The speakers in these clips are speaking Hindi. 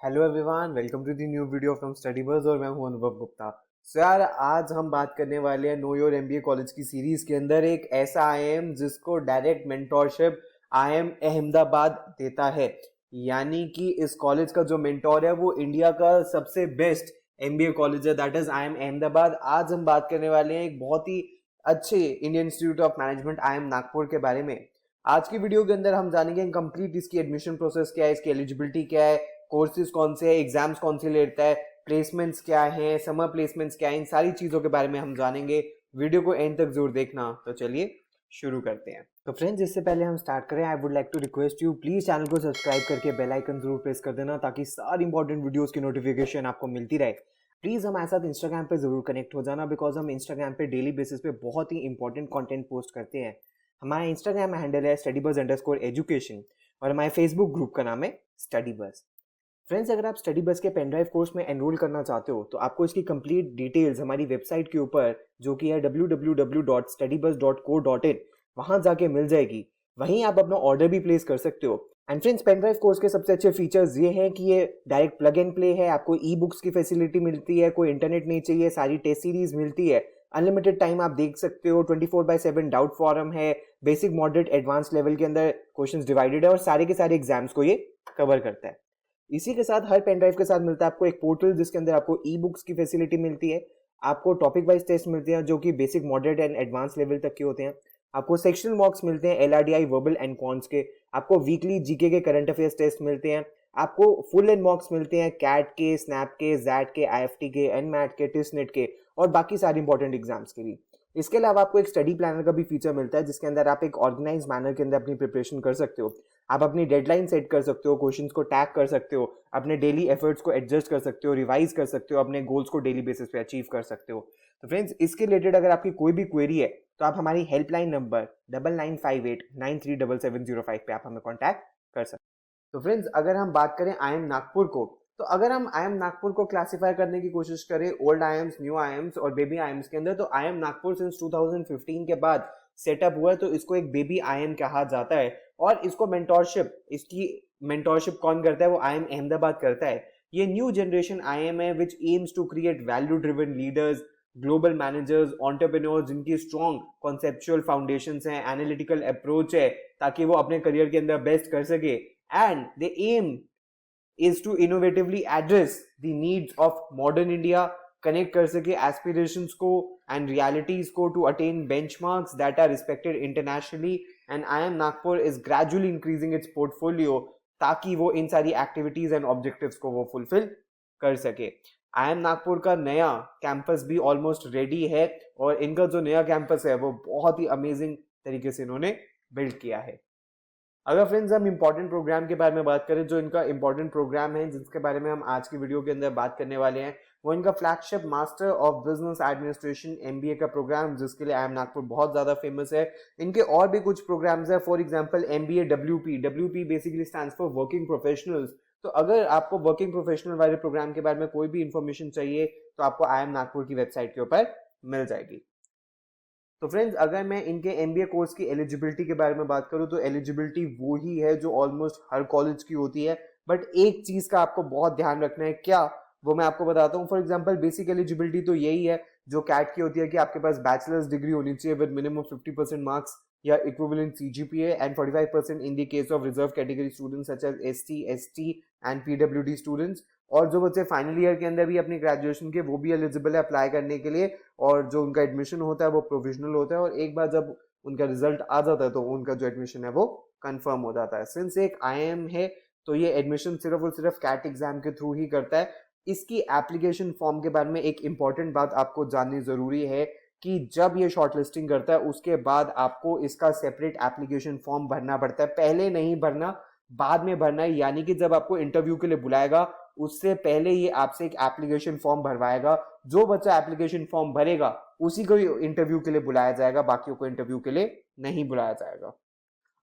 Hello everyone, welcome to the new video from Study Buzz और मैं हूं अनुभव गुप्ता। सो यार, आज हम बात करने वाले हैं नो योर एमबीए कॉलेज की सीरीज के अंदर एक ऐसा आईएम जिसको डायरेक्ट मेंटोरशिप आईएम अहमदाबाद देता है। यानी कि इस कॉलेज का जो मेंटोर है वो इंडिया का सबसे बेस्ट एमबीए कॉलेज है, दैट इज आईएम अहमदाबाद। आज हम बात करने वाले हैं एक बहुत ही अच्छे Indian Institute of Management IIM Nagpur के बारे में। आज की वीडियो के अंदर हम जानेंगे कंप्लीट इसकी एडमिशन प्रोसेस क्या है, इसकी एलिजिबिलिटी क्या है, कोर्सेज कौन से हैं, एग्जाम्स कौन से लेता है, प्लेसमेंट्स क्या हैं, समर प्लेसमेंट्स क्या हैं, इन सारी चीज़ों के बारे में हम जानेंगे। वीडियो को एंड तक जरूर देखना। तो चलिए शुरू करते हैं। तो फ्रेंड्स, इससे पहले हम स्टार्ट करें, I would like to request you, please channel को सब्सक्राइब करके बेल आइकन जरूर प्रेस कर देना ताकि सारी इंपॉर्टेंट वीडियोस की नोटिफिकेशन आपको मिलती रहे। प्लीज़ हमारे साथ इंस्टाग्राम पे जरूर कनेक्ट हो जाना, बिकॉज हम इंस्टाग्राम पे डेली बेसिस पे बहुत ही इंपॉर्टेंट कंटेंट पोस्ट करते हैं। हमारा इंस्टाग्राम हैंडल है StudyBuzz_education और हमारे फेसबुक ग्रुप का नाम है StudyBuzz। फ्रेंड्स, अगर आप स्टडी बस के पेन ड्राइव कोर्स में एनरोल करना चाहते हो तो आपको इसकी कंप्लीट डिटेल्स हमारी वेबसाइट के ऊपर, जो कि है www.studybuzz.co.in, वहां जाके मिल जाएगी। वहीं आप अपना ऑर्डर भी प्लेस कर सकते हो। And friends, pen drive course के सबसे अच्छे फीचर्स ये हैं कि ये डायरेक्ट प्लग एंड प्ले है, आपको ई बुक्स की फैसिलिटी मिलती है, कोई इंटरनेट नहीं चाहिए, सारी टेस्ट सीरीज मिलती है, अनलिमिटेड टाइम आप देख सकते हो, 24/7 डाउट फॉरम है, बेसिक मॉडरेट एडवांस लेवल के अंदर क्वेश्चंस डिवाइडेड है और सारे के सारे एग्जाम्स को ये कवर करता है। इसी के साथ हर पेन ड्राइव के साथ मिलता है आपको एक पोर्टल जिसके अंदर आपको ई बुक्स की फैसिलिटी मिलती है, आपको टॉपिक वाइज टेस्ट मिलते हैं जो कि basic moderate and advance level तक के होते हैं, आपको सेक्शनल मॉक्स मिलते हैं LRDI वर्बल एंड कॉन्स के, आपको वीकली जीके के करंट अफेयर्स टेस्ट मिलते हैं, आपको फुल एंड मॉक्स मिलते हैं कैट के, स्नैप के, जैट के, IFT के, एनमैट के, टिसनेट के और बाकी सारे इंपॉर्टेंट एग्जाम्स के भी। इसके अलावा आपको एक स्टडी प्लानर का भी फीचर मिलता है जिसके अंदर आप एक ऑर्गेनाइज मैनर के अंदर अपनी प्रिपरेशन कर सकते हो। आप अपनी डेडलाइन सेट कर सकते हो, क्वेश्चंस को टैग कर सकते हो, अपने डेली एफर्ट्स को एडजस्ट कर सकते हो, रिवाइज कर सकते हो, अपने गोल्स को डेली बेसिस पे अचीव कर सकते हो। तो फ्रेंड्स, इसके रिलेटेड अगर आपकी कोई भी क्वेरी है तो आप हमारी हेल्पलाइन नंबर 9958937705 पे आप हमें कॉन्टैक्ट कर सकते हो। तो फ्रेंड्स, अगर हम बात करें आईएम नागपुर को, तो अगर हम आईएम नागपुर को क्लासिफाई करने की कोशिश करें ओल्ड आईएम्स, न्यू आईएम्स और बेबी आईएम्स के अंदर, तो आईएम नागपुर सिंस 2015 के बाद सेटअप हुआ है, तो इसको एक बेबी आईएम कहा जाता है। और इसको मेंटोरशिप, इसकी मेंटोरशिप कौन करता है? वो आईएम अहमदाबाद करता है। ये न्यू जनरेशन आईएम है which aims to create value driven leaders, global managers, entrepreneurs जिनकी स्ट्रॉन्ग कॉन्सेप्चुअल फाउंडेशंस हैं, एनालिटिकल अप्रोच है ताकि वो अपने करियर के अंदर बेस्ट कर सके। And they aim is to innovatively address the needs of modern India, connect कर सके aspirations को and realities को to attain benchmarks that are respected internationally, and IIM Nagpur is gradually increasing its portfolio ताकि वो इन सारी activities and objectives को वो fulfill कर सके। IIM नागपुर का नया कैंपस भी ऑलमोस्ट रेडी है और इनका जो नया कैंपस है वो बहुत ही अमेजिंग तरीके से इन्होंने बिल्ड किया है। अगर फ्रेंड्स हम इंपॉर्टेंट प्रोग्राम के बारे में बात करें, जो इनका इंपॉर्टेंट प्रोग्राम है जिसके बारे में हम आज की वीडियो के अंदर बात करने वाले हैं, वो इनका flagship master of business administration MBA का प्रोग्राम, जिसके लिए आईएम नागपुर बहुत ज्यादा फेमस है। इनके और भी कुछ प्रोग्राम्स है, for example MBA WP basically stands for working professionals. तो अगर आपको वर्किंग प्रोफेशनल वाले प्रोग्राम के बारे में कोई भी इंफॉर्मेशन चाहिए तो आपको आईएम नागपुर की वेबसाइट के ऊपर मिल जाएगी। तो फ्रेंड्स, अगर मैं इनके MBA कोर्स की एलिजिबिलिटी के बारे में बात करूं तो एलिजिबिलिटी वो ही है जो ऑलमोस्ट हर कॉलेज की होती है, बट एक चीज का आपको बहुत ध्यान रखना है। क्या? वो मैं आपको बताता हूं। फॉर एग्जांपल, बेसिक एलिजिबिलिटी तो यही है जो कैट की होती है कि आपके पास बैचलर्स डिग्री होनी चाहिए विद मिनिमम 50% मार्क्स या equivalent CGPA and 45% in the case of reserve category students such as ST ST and PWD students. और जो बच्चे फाइनल ईयर के अंदर भी अपनी ग्रेजुएशन के, वो भी एलिजिबल है अप्लाई करने के लिए। और जो उनका एडमिशन होता है वो प्रोविजनल होता है और एक बार जब उनका रिजल्ट आ जाता है तो उनका जो एडमिशन है वो कंफर्म हो जाता है। सिंस एक IIM है तो ये एडमिशन सिर्फ और सिर्फ कैट एग्जाम के थ्रू ही करता है। इसकी एप्लीकेशन फॉर्म के बारे में एक इंपॉर्टेंट बात आपको जाननी जरूरी है कि जब ये शॉर्टलिस्टिंग करता है उसके बाद आपको इसका सेपरेट एप्लीकेशन फॉर्म भरना पड़ता है। पहले नहीं भरना, बाद में भरना है। यानी कि जब आपको इंटरव्यू के लिए बुलाएगा उससे पहले ये आपसे एक एप्लीकेशन फॉर्म भरवाएगा। जो बच्चा एप्लीकेशन फॉर्म भरेगा उसी को इंटरव्यू के लिए बुलाया जाएगा, बाकियों को इंटरव्यू के लिए नहीं बुलाया जाएगा।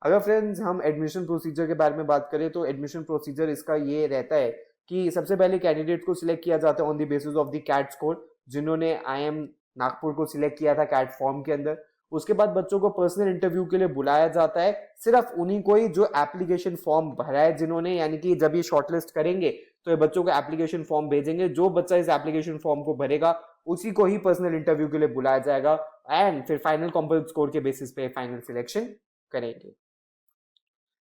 अगर फ्रेंड्स हम एडमिशन प्रोसीजर के बारे में बात करें तो एडमिशन प्रोसीजर इसका ये रहता है कि सबसे पहले कैंडिडेट को सिलेक्ट किया जाता है on the basis of the CAT score. जिन्होंने IIM नागपुर को सिलेक्ट किया था कैट फॉर्म के अंदर, उसके बाद बच्चों को पर्सनल इंटरव्यू के लिए बुलाया जाता है, सिर्फ उन्हीं को ही जो एप्लीकेशन फॉर्म भरा है जिन्होंने, यानी कि जब ये शॉर्टलिस्ट करेंगे तो ये बच्चों को एप्लीकेशन फॉर्म भेजेंगे, जो बच्चा इस एप्लीकेशन फॉर्म को भरेगा उसी को ही पर्सनल इंटरव्यू के लिए बुलाया जाएगा एंड फिर फाइनल कॉम्पोजिट स्कोर के बेसिस पे फाइनल सिलेक्शन करेंगे।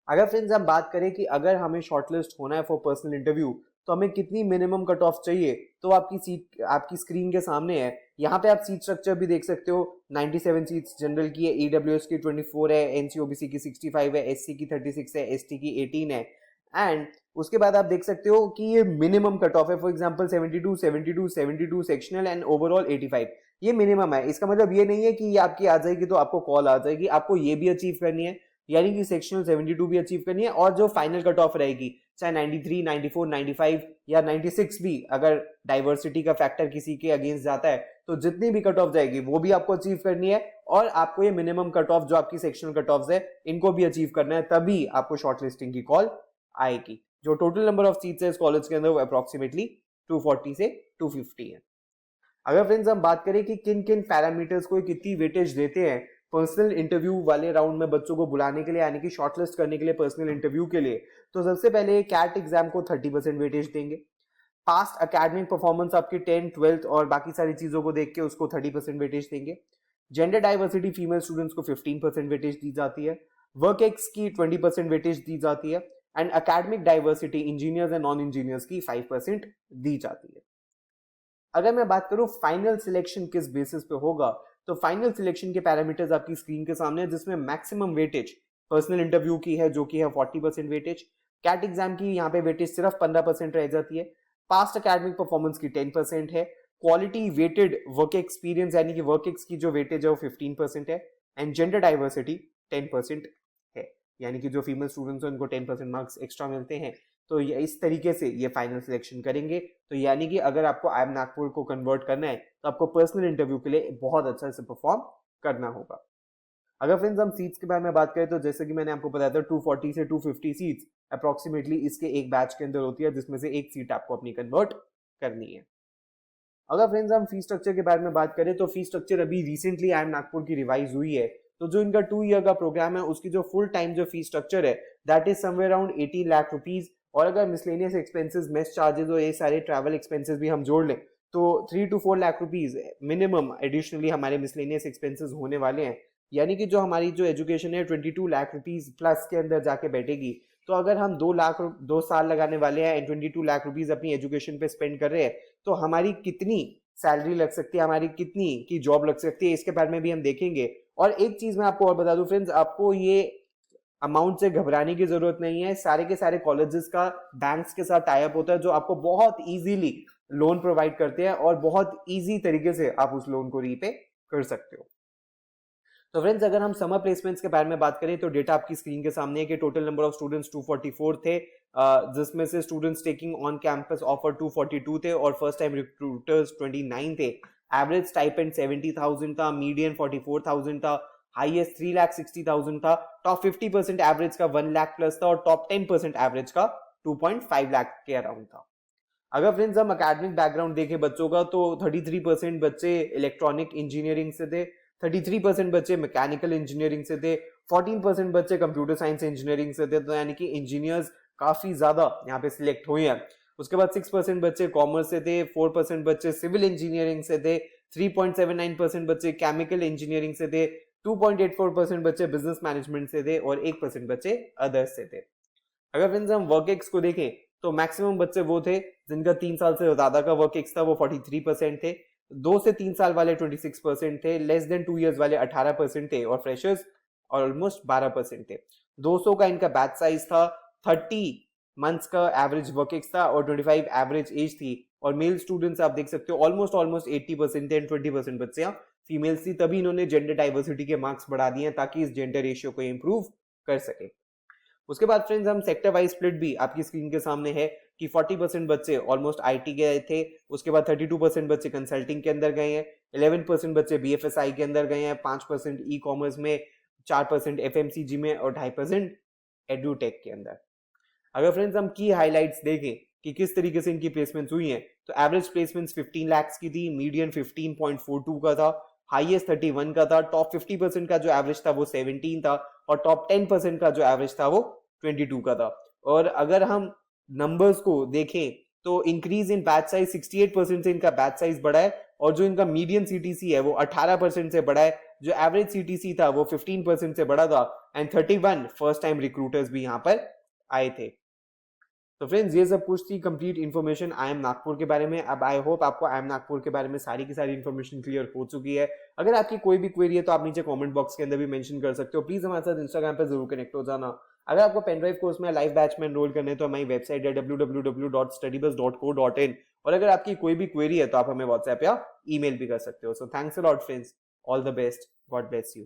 अगर फ्रेंड्स हम बात करें कि अगर हमें शॉर्टलिस्ट होना है फॉर पर्सनल इंटरव्यू तो हमें कितनी मिनिमम कट ऑफ चाहिए, तो आपकी सीट आपकी स्क्रीन के सामने है। यहाँ पे आप सीट स्ट्रक्चर भी देख सकते हो। 97 सीट्स जनरल की है, ईडब्ल्यूएस की 24 है, एनसीओबीसी की 65 है, एससी की 36 है, एसटी की 18 है एंड उसके बाद आप देख सकते हो कि ये मिनिमम कट ऑफ है। For example 72, 72, 72 sectional and overall 85, ये मिनिमम है। इसका मतलब ये नहीं है कि ये आपकी आ जाएगी तो आपको कॉल आ जाएगी, आपको ये भी अचीव करनी है, यानी कि सेक्शनल 72 भी अचीव करनी है और जो फाइनल कट ऑफ रहेगी चाहे 93, 94, 95 या 96 भी, अगर डाइवर्सिटी का फैक्टर किसी के अगेंस्ट जाता है तो जितनी भी कट ऑफ जाएगी वो भी आपको अचीव करनी है और आपको ये मिनिमम कट ऑफ जो आपकी सेक्शनल कट ऑफ है इनको भी अचीव करना है, तभी आपको शॉर्टलिस्टिंग की कॉल आएगी। जो टोटल नंबर ऑफ सीट्स है इस कॉलेज के अंदर वो अप्रोक्सीमेटली 240 से 250 है। अगर फ्रेंड्स हम बात करें कि किन किन पैरामीटर्स को कितनी वेटेज देते हैं पर्सनल इंटरव्यू वाले राउंड में बच्चों को बुलाने के लिए, यानी कि शॉर्टलिस्ट करने के लिए पर्सनल इंटरव्यू के लिए, तो सबसे पहले कैट एग्जाम को 30% वेटेज देंगे। पास्ट एकेडमिक परफॉर्मेंस आपकी 10th 12th और बाकी सारी चीजों को देख के उसको 30% वेटेज देंगे। जेंडर डाइवर्सिटी फीमेल स्टूडेंट्स को 15% वेटेज दी जाती है। वर्क एक्स की 20% वेटेज दी जाती है and academic diversity engineers and non engineers की 5% दी जाती है। अगर मैं बात करूं फाइनल सिलेक्शन किस बेसिस पे होगा, तो फाइनल सिलेक्शन के पैरामीटर्स आपकी स्क्रीन के सामने है, जिसमें मैक्सिमम वेटेज पर्सनल इंटरव्यू की है जो कि है 40% वेटेज। कैट एग्जाम की यहाँ पे वेटेज सिर्फ 15% रह जाती है। पास्ट एकेडमिक परफॉर्मेंस की 10% है। क्वालिटी वेटेड वर्क एक्सपीरियंस यानी कि वर्क एक्स की जो वेटेज है वो 15% है एंड जेंडर डाइवर्सिटी 10% है, यानी कि जो फीमेल स्टूडेंट्स हैं उनको 10% मार्क्स एक्स्ट्रा मिलते हैं। तो ये इस तरीके से ये फाइनल सिलेक्शन करेंगे। तो यानी कि अगर आपको आईएम नागपुर को कन्वर्ट करना है तो आपको पर्सनल इंटरव्यू के लिए बहुत अच्छा से परफॉर्म करना होगा। अगर फ्रेंड्स हम सीट्स के बारे में बात करें तो जैसे कि मैंने आपको बताया था 240 से 250 सीट्स अप्रोक्सीमेटली इसके एक बैच के अंदर होती है, जिसमें से एक सीट आपको अपनी कन्वर्ट करनी है। अगर फ्रेंड्स हम फीस स्ट्रक्चर के बारे में बात करें तो फीस स्ट्रक्चर अभी रिसेंटली आईएम नागपुर की रिवाइज हुई है। तो जो इनका 2 ईयर का प्रोग्राम है उसकी जो फुल टाइम जो फीस स्ट्रक्चर है that is somewhere around 18 lakh rupees. और अगर मिसलेनियस एक्सपेंसेस, मेस चार्जेस और ये सारे ट्रैवल एक्सपेंसेस भी हम जोड़ लें तो 3 to 4 lakh rupees minimum additionally हमारे मिसलेनियस एक्सपेंसेस होने वाले हैं। यानी कि जो हमारी जो एजुकेशन है 22 लाख रुपीज प्लस के अंदर जाके बैठेगी। तो अगर हम 2 साल लगाने वाले हैं एंड 22 लाख रुपीज अपनी एजुकेशन पे स्पेंड कर रहे हैं तो हमारी कितनी सैलरी लग सकती है, हमारी कितनी की जॉब लग सकती है, इसके बारे में भी हम देखेंगे। और एक चीज मैं आपको और बता दूं फ्रेंड्स, आपको ये अमाउंट से घबराने की जरूरत नहीं है। सारे के सारे कॉलेजेस का बैंक्स के साथ टाई अप होता है जो आपको बहुत इजीली लोन प्रोवाइड करते हैं और बहुत इजी तरीके से आप उस लोन को रीपे कर सकते हो। तो फ्रेंड्स अगर हम समर प्लेसमेंट्स के बारे में बात करें तो डेटा आपकी स्क्रीन के सामने है कि टोटल नंबर ऑफ स्टूडेंट्स 244 थे, जिसमें से students taking on campus offer 242 थे और फर्स्ट टाइम रिक्रूटर्स 29 थे। एवरेज स्टाइपेंड 70,000 था, मीडियन 44,000 था, हाईएस्ट 3,60,000 था, टॉप 50% एवरेज का 1 लाख प्लस था और टॉप 10% एवरेज का 2.5 लाख के अराउंड था। अगर फ्रेंड्स हम एकेडमिक बैकग्राउंड देखें बच्चों का तो 33% बच्चे इलेक्ट्रॉनिक इंजीनियरिंग से थे, 33% बच्चे मैकेनिकल इंजीनियरिंग से थे, 14% बच्चे कंप्यूटर साइंस इंजीनियरिंग से थे। तो यानी कि इंजीनियर्स काफी ज्यादा यहाँ पे सिलेक्ट हुए हैं। उसके बाद 6% बच्चे कॉमर्स से थे, 4% बच्चे सिविल इंजीनियरिंग से थे, 3.79% बच्चे केमिकल इंजीनियरिंग से थे, 2.84% बच्चे बिजनेस मैनेजमेंट से थे और 1% बच्चे अदर्स से थे। अगर फ्रेंड्स हम वर्क एक्स को देखें तो मैक्सिमम बच्चे वो थे जिनका 3 साल से ज्यादा का वर्क एक्स था, वो 43% थे। 2 से 3 साल वाले 26% थे, लेस देन 2 इयर्स वाले 18% थे और फ्रेशर्स ऑलमोस्ट 12% थे। 200 का इनका बैच साइज था, 30 मंथ्स का एवरेज वर्क एक्स था और 25 एवरेज एज थी। और मेल स्टूडेंट्स आप देख सकते हो ऑलमोस्ट 80% थे एंड 20% बच्चे फीमेल्स थी। तभी इन्होंने जेंडर डाइवर्सिटी के मार्क्स बढ़ा दिए ताकि इस जेंडर रेशियो को इंप्रूव कर सके। उसके बाद फ्रेंड्स हम सेक्टर वाइज स्प्लिट भी आपकी स्क्रीन के सामने है कि 40% बच्चे ऑलमोस्ट आईटी गए थे, उसके बाद 32% बच्चे कंसल्टिंग के अंदर गए हैं, 11% बच्चे बीएफएसआई के अंदर गए हैं, 5% ई कॉमर्स में, 4% एफएमसीजी में और 2.5% एडुटेक के अंदर। अगर फ्रेंड्स हम की हाइलाइट्स देखें कि किस तरीके से इनकी प्लेसमेंट्स हुई हैं तो एवरेज प्लेसमेंट्स 15 लाख की थी, मीडियन 15.42 का था, हाईएस्ट 31 का था, टॉप 50% का जो एवरेज था वो 17 था, और टॉप 10% का जो एवरेज था वो 22 का था। और अगर हम नंबर्स को देखें तो इंक्रीज इन बैच साइज 68% से इनका बैच साइज बढ़ा है, और जो इनका मीडियम सीटीसी है वो 18% से बढ़ा है, जो एवरेज सीटीसी था वो 15% से बढ़ा था, एंड 31 फर्स्ट टाइम रिक्रूटर्स भी यहाँ पर आए थे। तो फ्रेंड्स ये सब कुछ थी complete information I am Nagpur के बारे में। अब आई होप आपको आई एम नागपुर के बारे में सारी की सारी इन्फॉर्मेशन क्लियर हो चुकी है। अगर आपकी कोई भी क्वेरी है तो आप नीचे कमेंट बॉक्स के अंदर भी मेंशन कर सकते हो। प्लीज हमारे साथ इंस्टाग्राम पर जरूर कनेक्ट हो जाना। अगर आपको पेनड्राइव कोर्स में लाइव बैच में एनरोल करने तो हमारी वेबसाइट है www.studybus.co.in, और अगर आपकी कोई भी क्वेरी है तो आप हमें व्हाट्सएप या ईमेल भी कर सकते हो। So thanks a lot friends, all the best, God bless you.